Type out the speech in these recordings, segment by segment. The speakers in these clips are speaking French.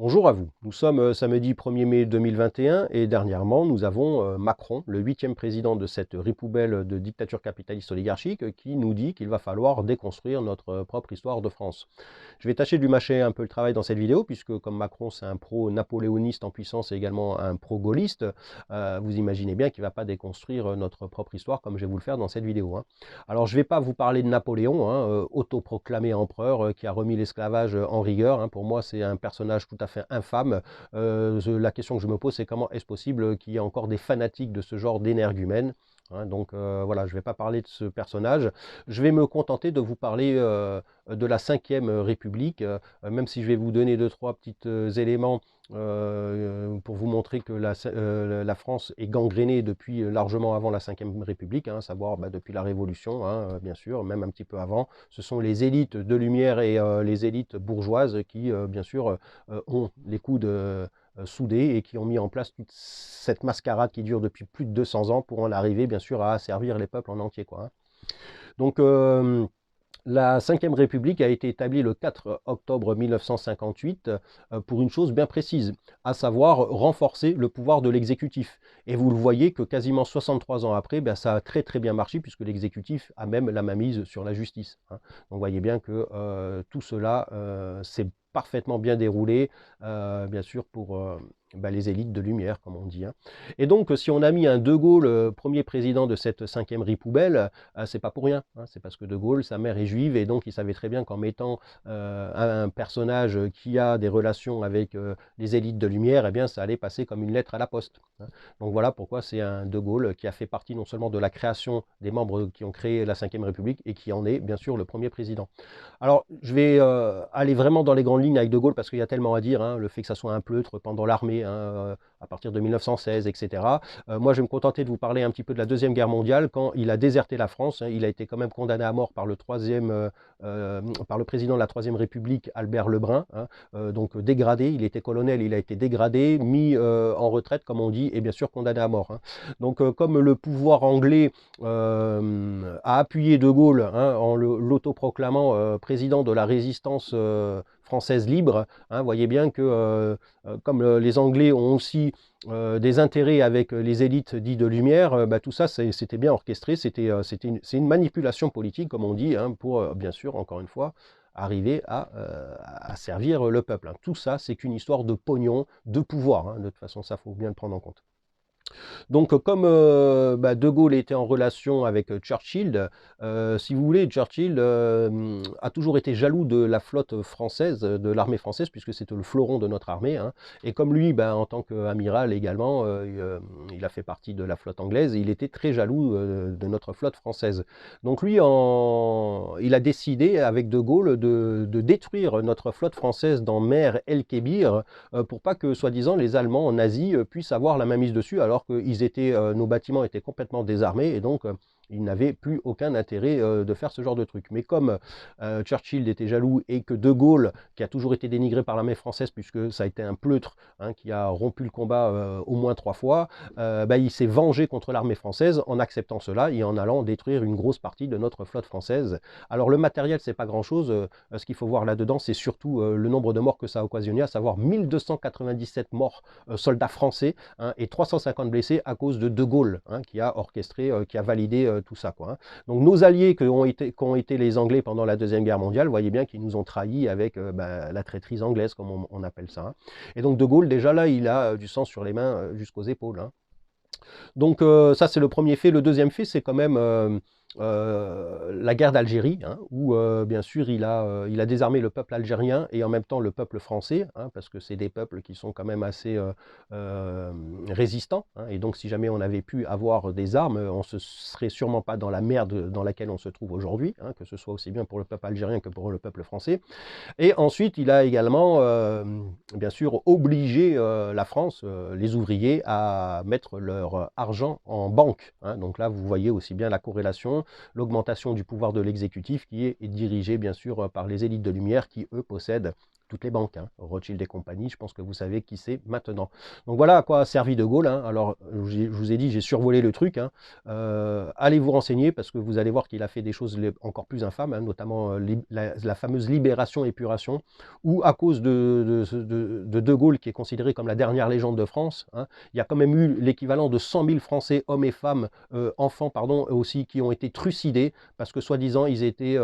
Bonjour à vous. Nous sommes samedi 1er mai 2021 et dernièrement, nous avons Macron, le 8e président de cette ripoubelle de dictature capitaliste oligarchique, qui nous dit qu'il va falloir déconstruire notre propre histoire de France. Je vais tâcher de lui mâcher un peu le travail dans cette vidéo, puisque comme Macron, c'est un pro-napoléoniste en puissance et également un pro-gaulliste, vous imaginez bien qu'il ne va pas déconstruire notre propre histoire comme je vais vous le faire dans cette vidéo. Alors, je ne vais pas vous parler de Napoléon, autoproclamé empereur, qui a remis l'esclavage en rigueur. Pour moi, c'est un personnage tout à fait infâme. La question que je me pose, c'est comment est-ce possible qu'il y ait encore des fanatiques de ce genre d'énergumènes. Donc voilà, je ne vais pas parler de ce personnage. Je vais me contenter de vous parler de la 5e République, même si je vais vous donner 2-3 petits éléments pour vous montrer que la France est gangrénée depuis largement avant la 5e République, savoir depuis la Révolution, bien sûr, même un petit peu avant. Ce sont les élites de Lumière et les élites bourgeoises qui, bien sûr, ont les coudes soudés et qui ont mis en place toute cette mascarade qui dure depuis plus de 200 ans pour en arriver, bien sûr, à asservir les peuples en entier, quoi. Donc, la 5e République a été établie le 4 octobre 1958 pour une chose bien précise, à savoir renforcer le pouvoir de l'exécutif. Et vous le voyez que quasiment 63 ans après, ça a très très bien marché puisque l'exécutif a même la mainmise sur la justice. Donc vous voyez bien que tout cela s'est parfaitement bien déroulé, bien sûr pour les élites de Lumière, comme on dit. Et donc, si on a mis un De Gaulle premier président de cette 5e Ripoubelle, c'est pas pour rien. C'est parce que De Gaulle, sa mère est juive, et donc il savait très bien qu'en mettant un personnage qui a des relations avec les élites de Lumière, eh bien, ça allait passer comme une lettre à la poste. Donc voilà pourquoi c'est un De Gaulle qui a fait partie non seulement de la création des membres qui ont créé la 5e République, et qui en est, bien sûr, le premier président. Alors, je vais aller vraiment dans les grandes lignes avec De Gaulle, parce qu'il y a tellement à dire, le fait que ça soit un pleutre pendant l'armée, à partir de 1916, etc. Moi, je vais me contenter de vous parler un petit peu de la Deuxième Guerre mondiale, quand il a déserté la France. Il a été quand même condamné à mort par le président de la Troisième République, Albert Lebrun, donc dégradé. Il était colonel, il a été dégradé, mis en retraite, comme on dit, et bien sûr condamné à mort. Donc, comme le pouvoir anglais a appuyé De Gaulle en l'autoproclamant président de la résistance française libre, voyez bien que comme les Anglais ont aussi des intérêts avec les élites dites de Lumière, tout ça c'était bien orchestré, c'est une manipulation politique, comme on dit, pour bien sûr, encore une fois, arriver à servir le peuple. Tout ça, c'est qu'une histoire de pognon, de pouvoir. De toute façon, ça, faut bien le prendre en compte. Donc, comme De Gaulle était en relation avec Churchill, si vous voulez, Churchill a toujours été jaloux de la flotte française, de l'armée française, puisque c'était le fleuron de notre armée. Et comme lui, en tant qu'amiral également, il a fait partie de la flotte anglaise, et il était très jaloux de notre flotte française. Donc lui, il a décidé, avec De Gaulle, de détruire notre flotte française dans mer El Kébir, pour pas que, soi-disant, les Allemands nazis puissent avoir la main mise dessus, alors que nos bâtiments étaient complètement désarmés, et donc ils n'avaient plus aucun intérêt de faire ce genre de truc. Mais comme Churchill était jaloux, et que De Gaulle, qui a toujours été dénigré par l'armée française, puisque ça a été un pleutre qui a rompu le combat au moins 3 fois, il s'est vengé contre l'armée française en acceptant cela et en allant détruire une grosse partie de notre flotte française. Alors le matériel, c'est pas grand-chose. Ce qu'il faut voir là-dedans, c'est surtout le nombre de morts que ça a occasionné, à savoir 1297 morts soldats français, et 350 blessés à cause de De Gaulle, qui a orchestré, qui a validé tout ça, quoi. Donc nos alliés qu'ont été les Anglais pendant la Deuxième Guerre mondiale, vous voyez bien qu'ils nous ont trahis avec la traîtrise anglaise, comme on appelle ça. Et donc De Gaulle, déjà là, il a du sang sur les mains jusqu'aux épaules. Donc ça, c'est le premier fait. Le deuxième fait, c'est quand même la guerre d'Algérie, où bien sûr il a désarmé le peuple algérien et en même temps le peuple français, parce que c'est des peuples qui sont quand même assez résistants, et donc si jamais on avait pu avoir des armes, on ne serait sûrement pas dans la merde dans laquelle on se trouve aujourd'hui, que ce soit aussi bien pour le peuple algérien que pour le peuple français. Et ensuite, il a également, bien sûr, obligé la France, les ouvriers, à mettre leur argent en banque. Donc là, vous voyez aussi bien la corrélation, l'augmentation du pouvoir de l'exécutif qui est dirigé, bien sûr, par les élites de Lumière qui, eux, possèdent toutes les banques, hein, Rothschild et compagnie, je pense que vous savez qui c'est maintenant. Donc voilà à quoi a servi De Gaulle, hein. Alors je vous ai dit, j'ai survolé le truc, hein. Allez vous renseigner parce que vous allez voir qu'il a fait des choses encore plus infâmes, hein, notamment la fameuse libération épuration, où à cause de Gaulle, qui est considéré comme la dernière légende de France, hein, il y a quand même eu l'équivalent de 100 000 Français, hommes et femmes, enfants, pardon, aussi, qui ont été trucidés parce que soi-disant ils étaient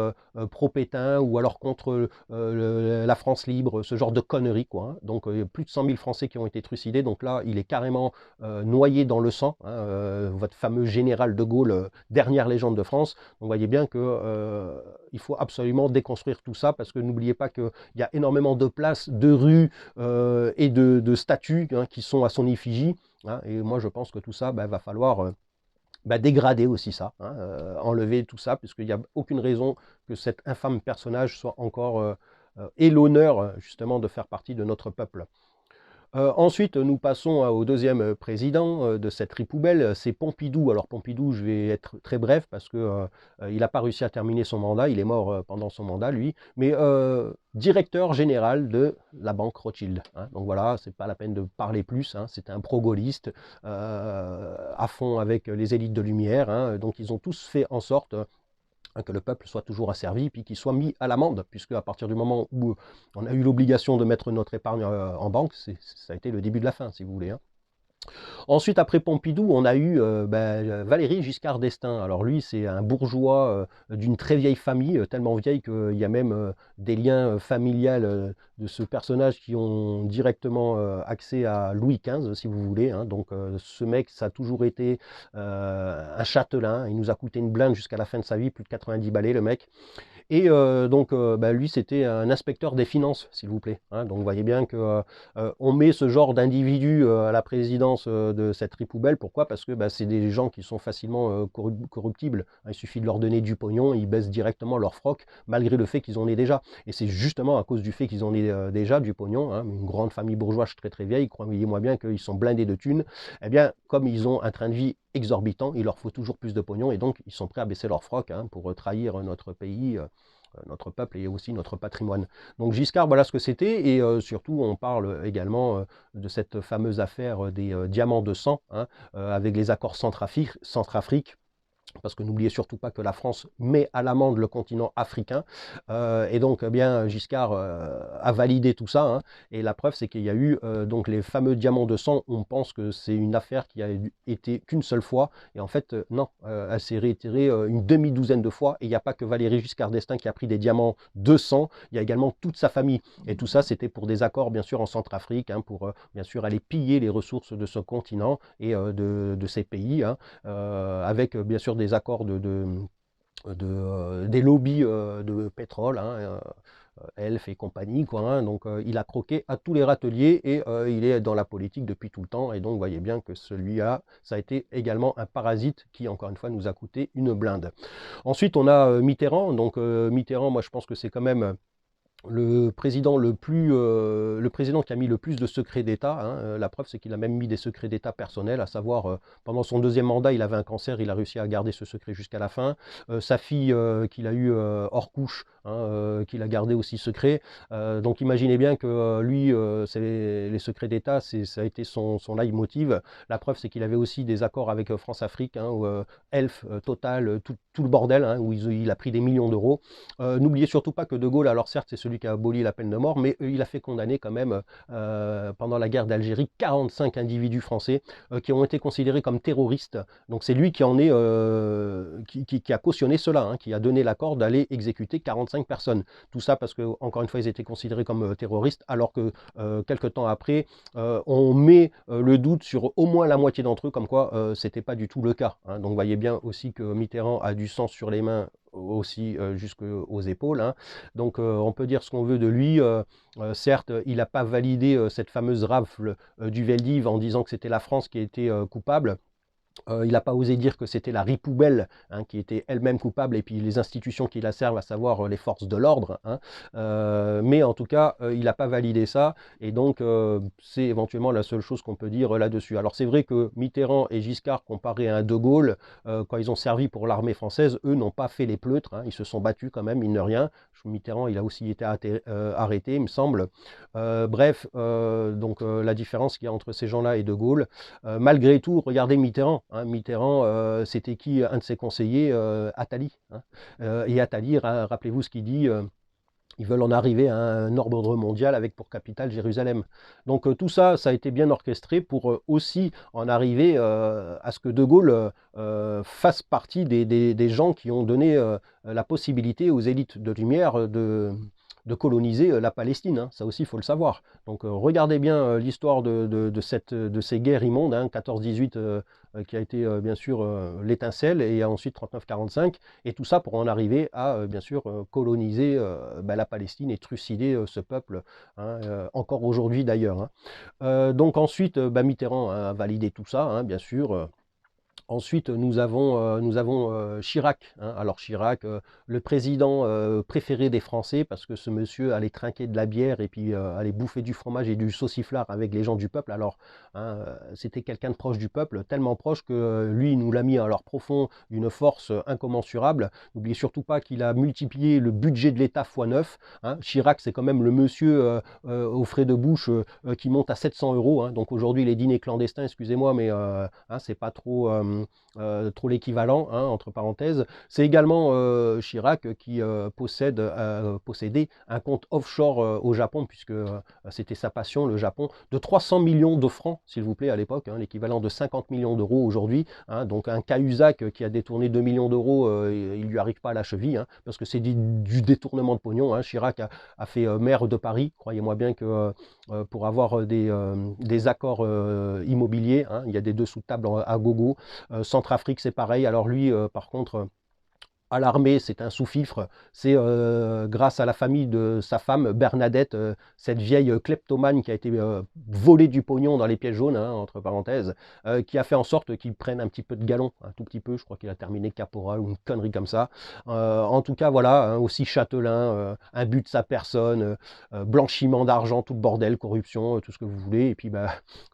pro-Pétain ou alors contre la France libre, ce genre de conneries, quoi, hein. Donc plus de 100 000 Français qui ont été trucidés, donc là il est carrément noyé dans le sang, hein, votre fameux général de Gaulle, dernière légende de France. Donc vous voyez bien que il faut absolument déconstruire tout ça, parce que n'oubliez pas qu'il y a énormément de places, de rues et de statues, hein, qui sont à son effigie, hein, et moi je pense que tout ça, va falloir dégrader aussi ça, hein, enlever tout ça, puisqu'il n'y a aucune raison que cet infâme personnage soit encore ait l'honneur justement de faire partie de notre peuple. Ensuite, nous passons au deuxième président de cette ripoubelle, c'est Pompidou. Alors Pompidou, je vais être très bref parce que il n'a pas réussi à terminer son mandat, il est mort pendant son mandat, lui, mais directeur général de la banque Rothschild, hein. Donc voilà, c'est pas la peine de parler plus, hein. C'était un pro-gaulliste à fond avec les élites de Lumière, hein. Donc ils ont tous fait en sorte que le peuple soit toujours asservi, puis qu'il soit mis à l'amende, puisque à partir du moment où on a eu l'obligation de mettre notre épargne en banque, ça a été le début de la fin, si vous voulez, hein. Ensuite, après Pompidou, on a eu Valéry Giscard d'Estaing. Alors lui, c'est un bourgeois d'une très vieille famille, tellement vieille qu'il y a même des liens familiales de ce personnage qui ont directement accès à Louis XV, si vous voulez, hein. Donc ce mec, ça a toujours été un châtelain. Il nous a coûté une blinde jusqu'à la fin de sa vie, plus de 90 balais, le mec. Et donc, lui, c'était un inspecteur des finances, s'il vous plaît, hein. Donc, vous voyez bien que on met ce genre d'individu à la présidence de cette ripoubelle. Pourquoi? Parce que c'est des gens qui sont facilement corruptibles, hein. Il suffit de leur donner du pognon, ils baissent directement leur froc, malgré le fait qu'ils en aient déjà. Et c'est justement à cause du fait qu'ils en aient déjà du pognon, hein, une grande famille bourgeoise très très vieille, croyez-moi bien qu'ils sont blindés de thunes. Eh bien, comme ils ont un train de vie exorbitant, il leur faut toujours plus de pognon, et donc ils sont prêts à baisser leur froc, hein, pour trahir notre pays, notre peuple et aussi notre patrimoine. Donc Giscard, voilà ce que c'était, et surtout on parle également de cette fameuse affaire des diamants de sang, hein, avec les accords Centrafrique, parce que n'oubliez surtout pas que la France met à l'amende le continent africain, et donc bien Giscard a validé tout ça, hein, et la preuve c'est qu'il y a eu donc les fameux diamants de sang. On pense que c'est une affaire qui a été qu'une seule fois, et en fait non, elle s'est réitérée une demi-douzaine de fois, et il n'y a pas que Valéry Giscard d'Estaing qui a pris des diamants de sang, il y a également toute sa famille, et tout ça c'était pour des accords bien sûr en Centrafrique, hein, pour bien sûr aller piller les ressources de ce continent et de ces pays, hein, avec bien sûr des accords des lobbies de pétrole, hein, Elf et compagnie, quoi, hein. Donc il a croqué à tous les râteliers, et il est dans la politique depuis tout le temps, et donc vous voyez bien que celui-là, ça a été également un parasite qui, encore une fois, nous a coûté une blinde. Ensuite, on a Mitterrand. Donc Mitterrand, moi je pense que c'est quand même le président le président qui a mis le plus de secrets d'État, hein. La preuve, c'est qu'il a même mis des secrets d'État personnels, à savoir, pendant son deuxième mandat, il avait un cancer, il a réussi à garder ce secret jusqu'à la fin. Sa fille qu'il a eue hors couche, hein, qu'il a gardé aussi secret. Donc imaginez bien que lui, les secrets d'État, ça a été son leitmotiv. La preuve, c'est qu'il avait aussi des accords avec France-Afrique, hein, Elf, Total, tout le bordel, hein, où il a pris des millions d'euros. N'oubliez surtout pas que De Gaulle, alors certes, c'est celui qui a aboli la peine de mort, mais il a fait condamner quand même, pendant la guerre d'Algérie, 45 individus français qui ont été considérés comme terroristes. Donc c'est lui qui qui a cautionné cela, hein, qui a donné l'accord d'aller exécuter 45 personnes. Tout ça parce que, encore une fois, ils étaient considérés comme terroristes, alors que quelques temps après, on met le doute sur au moins la moitié d'entre eux, comme quoi c'était pas du tout le cas, hein. Donc vous voyez bien aussi que Mitterrand a du sang sur les mains, aussi jusqu'aux épaules, hein. Donc on peut dire ce qu'on veut de lui. Certes, il n'a pas validé cette fameuse rafle du Veldiv en disant que c'était la France qui était coupable. Il n'a pas osé dire que c'était la ripoubelle hein, qui était elle-même coupable et puis les institutions qui la servent, à savoir les forces de l'ordre. Hein. Mais en tout cas, il n'a pas validé ça et donc c'est éventuellement la seule chose qu'on peut dire là-dessus. Alors c'est vrai que Mitterrand et Giscard, comparés à un De Gaulle, quand ils ont servi pour l'armée française, eux n'ont pas fait les pleutres. Hein. Ils se sont battus quand même, mine de rien. Mitterrand, il a aussi été arrêté, il me semble. Bref, donc la différence qu'il y a entre ces gens-là et De Gaulle, malgré tout, regardez Mitterrand. Hein. Mitterrand, c'était qui un de ses conseillers Attali. Hein. Et Attali, rappelez-vous ce qu'il dit. Ils veulent en arriver à un ordre mondial avec pour capitale Jérusalem. Donc tout ça, ça a été bien orchestré pour aussi en arriver à ce que De Gaulle fasse partie des gens qui ont donné la possibilité aux élites de lumière de coloniser la Palestine. Hein. Ça aussi, il faut le savoir. Donc regardez bien l'histoire de ces guerres immondes, hein, 14-18 qui a été bien sûr l'étincelle, et ensuite 39-45, et tout ça pour en arriver à bien sûr coloniser la Palestine et trucider ce peuple, hein, encore aujourd'hui d'ailleurs. Hein. Donc ensuite, Mitterrand a validé tout ça, hein, bien sûr. Ensuite, nous avons Chirac. Hein. Alors Chirac, le président préféré des Français, parce que ce monsieur allait trinquer de la bière et puis allait bouffer du fromage et du sauciflard avec les gens du peuple. Alors, hein, c'était quelqu'un de proche du peuple, tellement proche que lui, il nous l'a mis à leur profond d'une force incommensurable. N'oubliez surtout pas qu'il a multiplié le budget de l'État x 9. Hein. Chirac, c'est quand même le monsieur aux frais de bouche qui monte à 700 euros. Hein. Donc aujourd'hui, les dîners clandestins, excusez-moi, mais hein, c'est pas trop trop l'équivalent, hein, entre parenthèses. C'est également Chirac qui possédait un compte offshore au Japon, puisque c'était sa passion, le Japon, de 300 millions de francs, s'il vous plaît, à l'époque, hein, l'équivalent de 50 millions d'euros aujourd'hui. Hein, donc un Cahuzac qui a détourné 2 millions d'euros, il ne lui arrive pas à la cheville, hein, parce que c'est du détournement de pognon. Hein. Chirac a fait maire de Paris, croyez-moi bien que pour avoir des accords immobiliers, hein, il y a des dessous de table à gogo. Centrafrique, c'est pareil. Alors lui, par contre, à l'armée, c'est un sous-fifre. C'est grâce à la famille de sa femme, Bernadette, cette vieille kleptomane qui a été volée du pognon dans les pièges jaunes, hein, entre parenthèses, qui a fait en sorte qu'il prenne un petit peu de galon, un tout petit peu. Je crois qu'il a terminé caporal ou une connerie comme ça. En tout cas, voilà, hein, aussi châtelain, un but de sa personne, blanchiment d'argent, tout le bordel, corruption, tout ce que vous voulez. Et puis,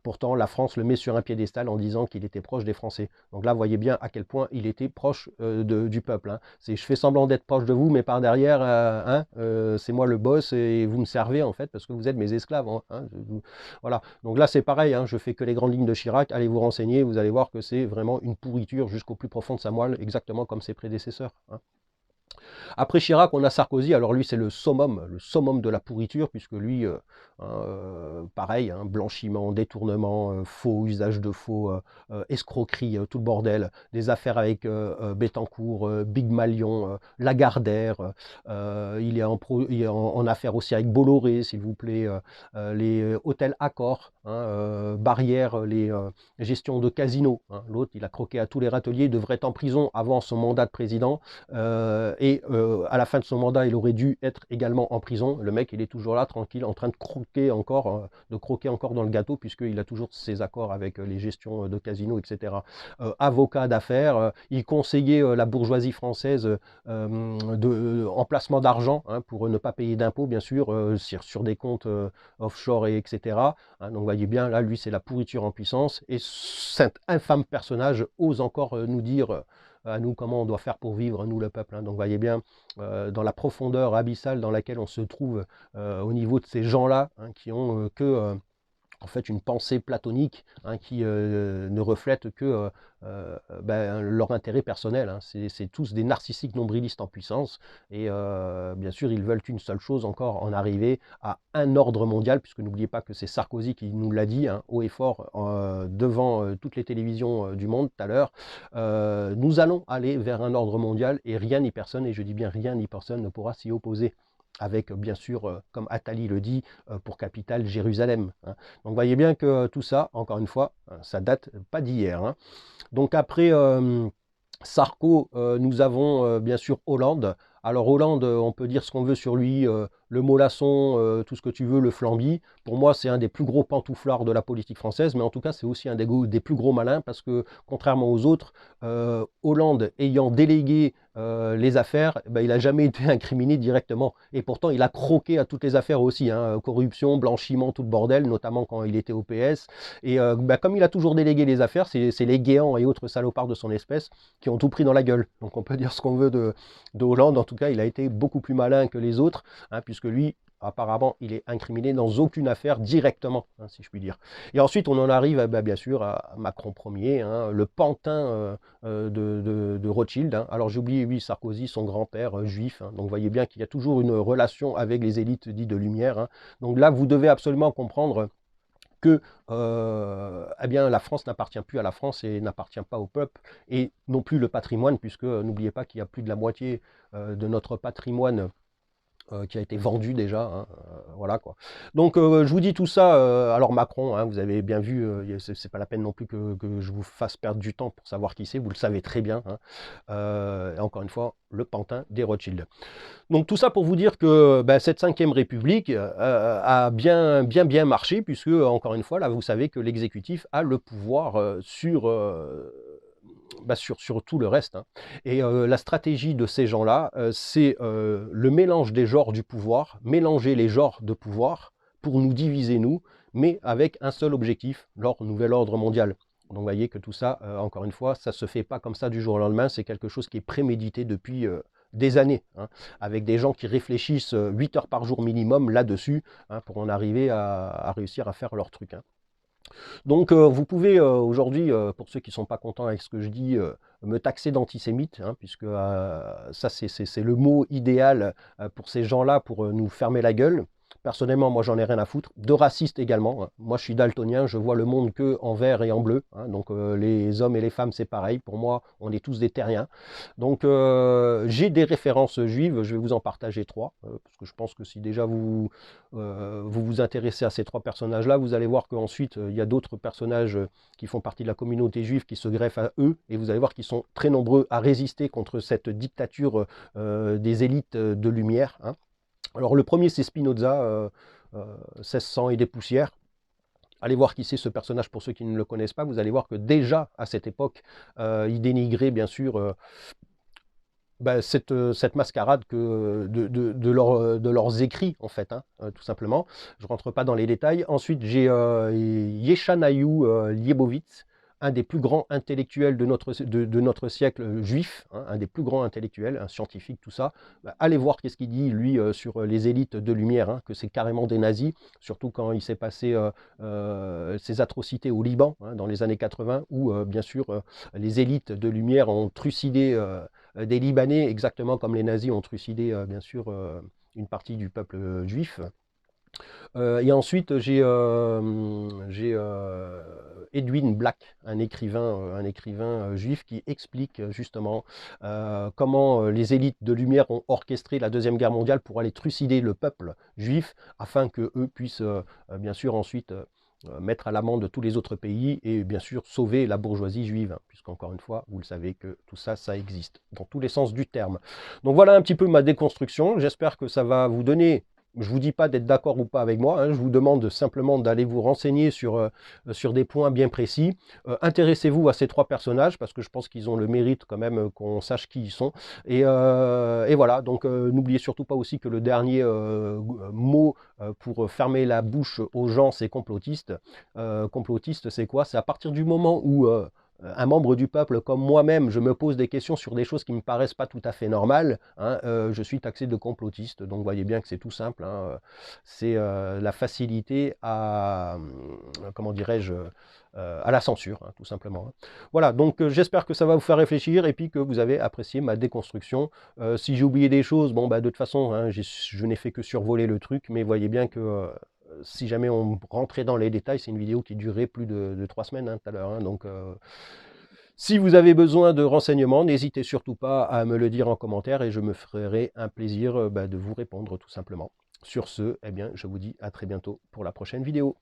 pourtant, la France le met sur un piédestal en disant qu'il était proche des Français. Donc là, vous voyez bien à quel point il était proche du peuple. Hein. Je fais semblant d'être proche de vous, mais par derrière, hein, c'est moi le boss et vous me servez en fait parce que vous êtes mes esclaves. Hein, voilà. Donc là, c'est pareil. Hein, je fais que les grandes lignes de Chirac. Allez vous renseigner, vous allez voir que c'est vraiment une pourriture jusqu'au plus profond de sa moelle, exactement comme ses prédécesseurs. Hein. Après Chirac, on a Sarkozy. Alors lui, c'est le summum de la pourriture, puisque lui, pareil, hein, blanchiment, détournement, faux, usage de faux, escroquerie, tout le bordel, des affaires avec Bettencourt, Big Malion, Lagardère, il est en affaire aussi avec Bolloré, s'il vous plaît, les hôtels Accor, hein, Barrière, les gestions de casinos. Hein. L'autre, il a croqué à tous les râteliers, il devrait être en prison avant son mandat de président. Et à la fin de son mandat, il aurait dû être également en prison. Le mec, il est toujours là, tranquille, en train de croquer encore dans le gâteau, puisqu'il a toujours ses accords avec les gestions de casinos, etc. Avocat d'affaires, il conseillait la bourgeoisie française en placement d'argent, hein, pour ne pas payer d'impôts, bien sûr, sur des comptes offshore, etc. Hein, donc, vous voyez bien, là, lui, c'est la pourriture en puissance. Et cet infâme personnage ose encore nous dire à nous comment on doit faire pour vivre, nous le peuple. Hein. Donc vous voyez bien dans la profondeur abyssale dans laquelle on se trouve au niveau de ces gens-là, hein, qui ont en fait une pensée platonique, hein, qui ne reflète que leur intérêt personnel. Hein. C'est tous des narcissiques nombrilistes en puissance et bien sûr ils veulent une seule chose encore, en arriver à un ordre mondial, puisque n'oubliez pas que c'est Sarkozy qui nous l'a dit, hein, haut et fort devant toutes les télévisions du monde tout à l'heure. Nous allons aller vers un ordre mondial et rien ni personne, et je dis bien rien ni personne, ne pourra s'y opposer, avec bien sûr, comme Attali le dit, pour capitale Jérusalem. Hein. Donc vous voyez bien que tout ça, encore une fois, ça date pas d'hier. Hein. Donc après Sarko, nous avons bien sûr Hollande. Alors Hollande, on peut dire ce qu'on veut sur lui, le mollasson, tout ce que tu veux, le flamby. Pour moi, c'est un des plus gros pantouflards de la politique française, mais en tout cas, c'est aussi un des plus gros malins, parce que, contrairement aux autres, Hollande ayant délégué les affaires, ben, il n'a jamais été incriminé directement. Et pourtant, il a croqué à toutes les affaires aussi, hein, corruption, blanchiment, tout le bordel, notamment quand il était au PS. Et ben, comme il a toujours délégué les affaires, c'est les Guéants et autres salopards de son espèce qui ont tout pris dans la gueule. Donc on peut dire ce qu'on veut de Hollande. En tout cas, il a été beaucoup plus malin que les autres, hein, puisque lui, apparemment, il est incriminé dans aucune affaire directement, hein, si je puis dire. Et ensuite, on en arrive, bah, bien sûr, à Macron Ier, hein, le pantin de Rothschild. Hein. Alors j'ai oublié, oui, Sarkozy, son grand-père juif. Hein. Donc vous voyez bien qu'il y a toujours une relation avec les élites dites de lumière. Hein. Donc là, vous devez absolument comprendre que eh bien, la France n'appartient plus à la France et n'appartient pas au peuple, et non plus le patrimoine, puisque n'oubliez pas qu'il y a plus de la moitié de notre patrimoine qui a été vendu déjà, hein, voilà quoi. Donc je vous dis tout ça, alors Macron, hein, vous avez bien vu, c'est pas la peine non plus que je vous fasse perdre du temps pour savoir qui c'est, vous le savez très bien, hein. Et encore une fois, le pantin des Rothschild. Donc tout ça pour vous dire que ben, cette 5e République a bien marché, puisque encore une fois, là vous savez que l'exécutif a le pouvoir sur tout le reste. Hein. Et la stratégie de ces gens-là, c'est le mélange des genres du pouvoir, mélanger les genres de pouvoir pour nous diviser, nous, mais avec un seul objectif, leur nouvel ordre mondial. Donc vous voyez que tout ça, encore une fois, ça ne se fait pas comme ça du jour au lendemain, c'est quelque chose qui est prémédité depuis des années, hein, avec des gens qui réfléchissent 8 heures par jour minimum là-dessus, hein, pour en arriver à réussir à faire leur truc. Hein. Donc vous pouvez aujourd'hui, pour ceux qui ne sont pas contents avec ce que je dis, me taxer d'antisémite, hein, puisque ça c'est le mot idéal pour ces gens-là, pour nous fermer la gueule. Personnellement, moi, j'en ai rien à foutre. De raciste également. Hein. Moi, je suis daltonien, je vois le monde que en vert et en bleu. Hein. Donc, les hommes et les femmes, c'est pareil. Pour moi, on est tous des terriens. Donc, j'ai des références juives. Je vais vous en partager 3. Parce que je pense que si déjà vous intéressez à ces 3 personnages-là, vous allez voir qu'ensuite, il y a d'autres personnages qui font partie de la communauté juive qui se greffent à eux. Et vous allez voir qu'ils sont très nombreux à résister contre cette dictature des élites de lumière. Hein. Alors le premier c'est Spinoza, 1600 et des poussières. Allez voir qui c'est ce personnage pour ceux qui ne le connaissent pas. Vous allez voir que déjà à cette époque, il dénigrait bien sûr cette mascarade de leurs écrits en fait, hein, tout simplement. Je ne rentre pas dans les détails. Ensuite j'ai Yeshanaïou Liebowitz, un des plus grands intellectuels de notre siècle juif, hein, un des plus grands intellectuels, un scientifique, tout ça. Bah, allez voir qu'est-ce qu'il dit, lui, sur les élites de lumière, hein, que c'est carrément des nazis, surtout quand il s'est passé ces atrocités au Liban, hein, dans les années 80, où, bien sûr, les élites de lumière ont trucidé des Libanais, exactement comme les nazis ont trucidé, bien sûr, une partie du peuple juif. Et ensuite, j'ai Edwin Black, un écrivain juif qui explique justement comment les élites de lumière ont orchestré la Deuxième Guerre mondiale pour aller trucider le peuple juif afin qu'eux puissent bien sûr ensuite mettre à l'amende tous les autres pays et bien sûr sauver la bourgeoisie juive, hein, puisqu'encore une fois, vous le savez que tout ça, ça existe dans tous les sens du terme. Donc voilà un petit peu ma déconstruction, j'espère que ça va vous donner. Je ne vous dis pas d'être d'accord ou pas avec moi, hein, je vous demande simplement d'aller vous renseigner sur des points bien précis. Intéressez-vous à ces 3 personnages, parce que je pense qu'ils ont le mérite quand même qu'on sache qui ils sont. Et voilà, donc n'oubliez surtout pas aussi que le dernier mot pour fermer la bouche aux gens, c'est complotiste. Complotiste, c'est quoi? C'est à partir du moment où un membre du peuple comme moi-même, je me pose des questions sur des choses qui ne me paraissent pas tout à fait normales, hein, je suis taxé de complotiste. Donc vous voyez bien que c'est tout simple, hein, c'est la facilité à, comment dirais-je, à la censure, hein, tout simplement. Hein. Voilà, donc j'espère que ça va vous faire réfléchir et puis que vous avez apprécié ma déconstruction. Si j'ai oublié des choses, bon, bah, de toute façon, hein, je n'ai fait que survoler le truc, mais voyez bien que si jamais on rentrait dans les détails, c'est une vidéo qui durait plus de 3 semaines hein, tout à l'heure. Hein, donc, si vous avez besoin de renseignements, n'hésitez surtout pas à me le dire en commentaire et je me ferai un plaisir de vous répondre tout simplement. Sur ce, eh bien, je vous dis à très bientôt pour la prochaine vidéo.